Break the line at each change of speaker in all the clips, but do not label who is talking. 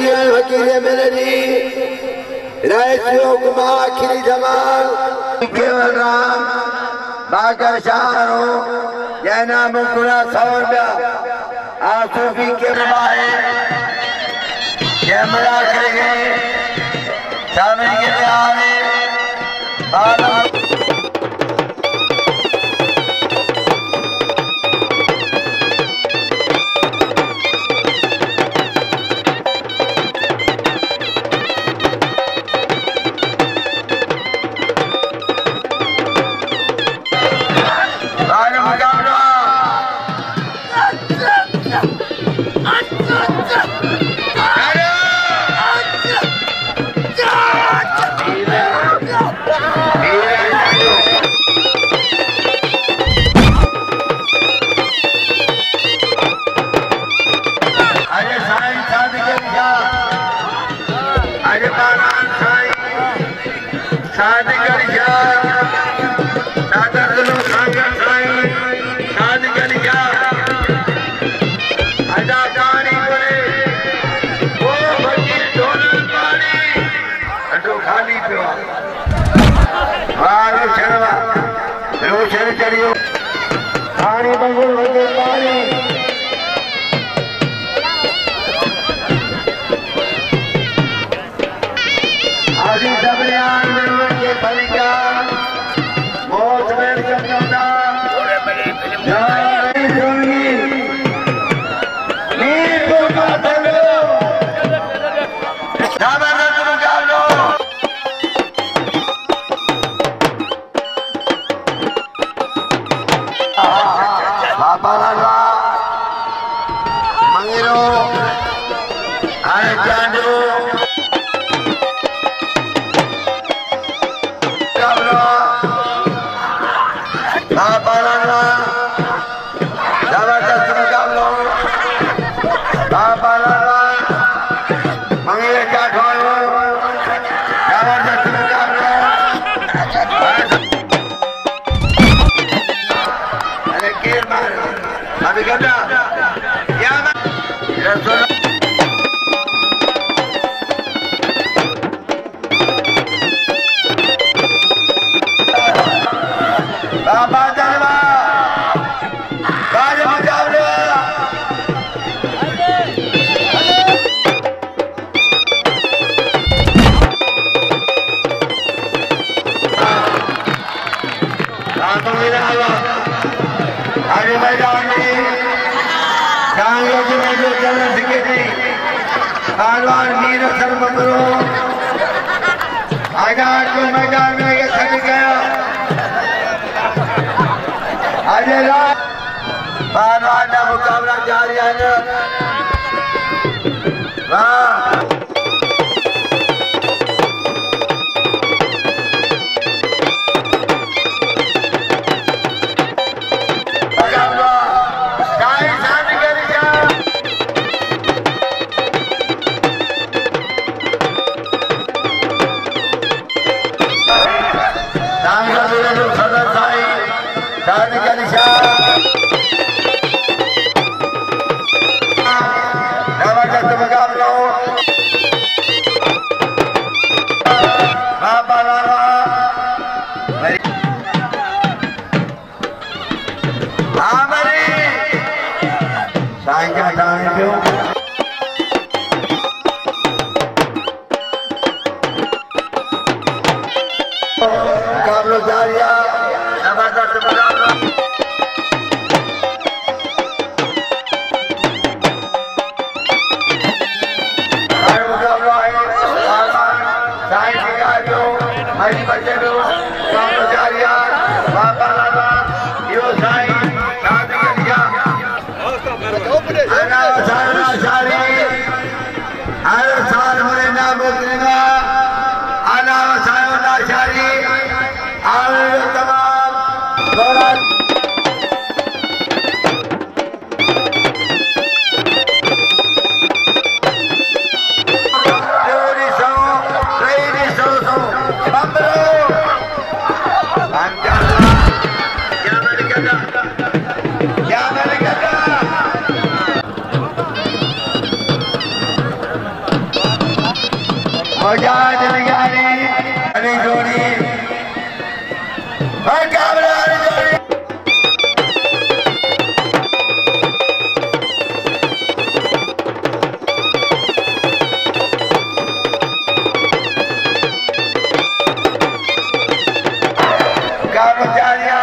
National Vakil Melody, Raisyo Kumar Akhiri Jamal, Keval Ram, Bakar Shahro, Jaina Mukula Saurya, Asufi के बारे camera करेंगे शामिल के आने बाला मुकाबला जारी है बजाज निगारी अरे जोड़ी और काबरा जोड़ी काबरा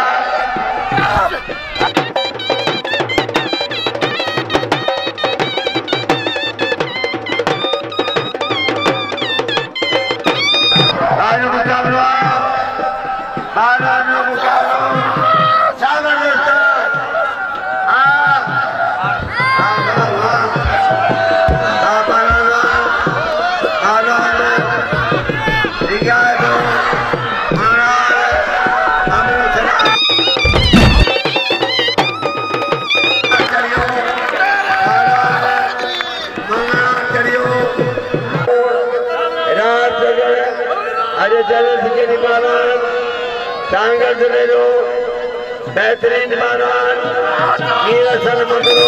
सांगत रेलो बेहतरीन मानवान मीरा सलमंदरो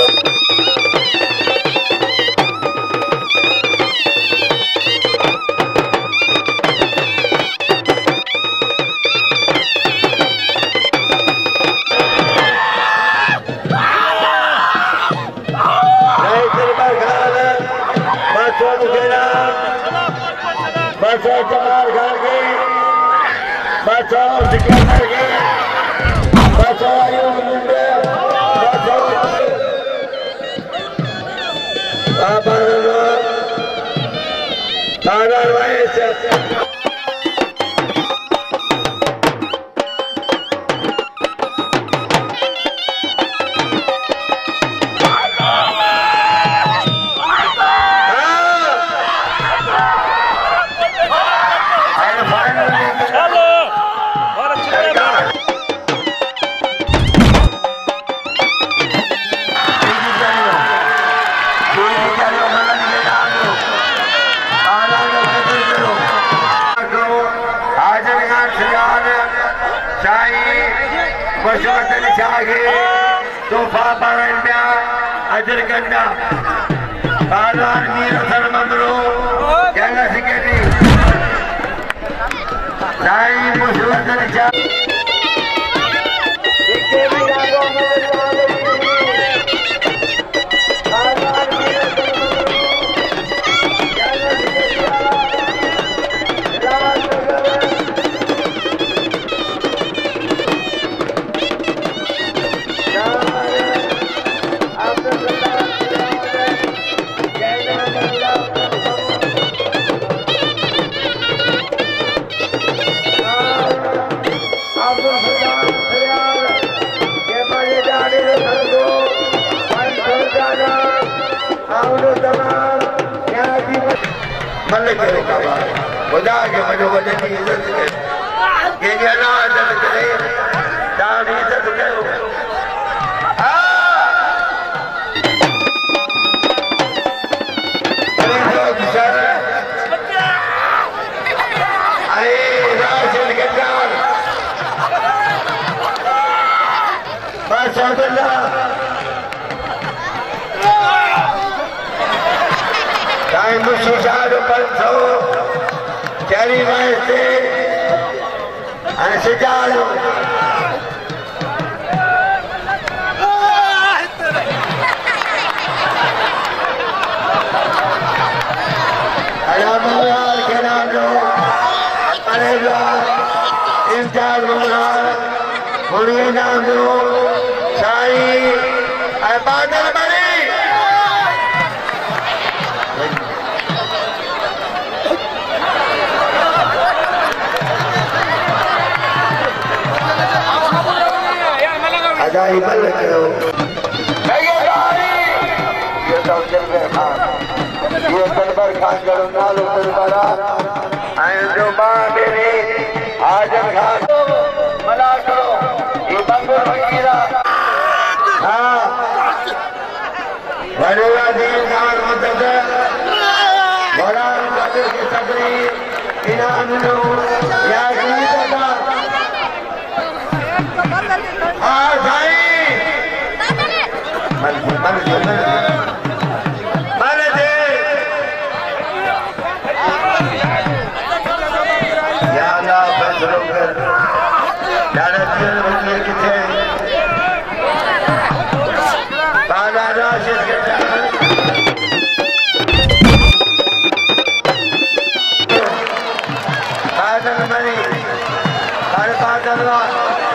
बसों जमाल घर के बसों सिकंदर के बसों अयूब मुंडे बसों आधार वाइस तोहफा पावन पिया अजर कंदा बाजार मीरा सरमंदरो जंगा सिकेटी साईं मुशवतन जा खुदा के मजो वजन की इज्जत करे ये ना इज्जत करे दान इज्जत करो राशन गद्दार बस टाइम सुशाद 500 चरी वास्ते सजाड़ो अलामाल के नाम लो इंचार्ज मुड़िए नाम लो साई बादल बने अदाई बल करो ये दरबार खान करो नालो दरबारा जो मां मेरी आजम खान मला करो ये बंगुर फकीरा हाँ बड़ेगा दीन खान मुद्दत बड़ा मुद्दत की तकरीर इनाम लो या जीता हाँ भाई मन दे बात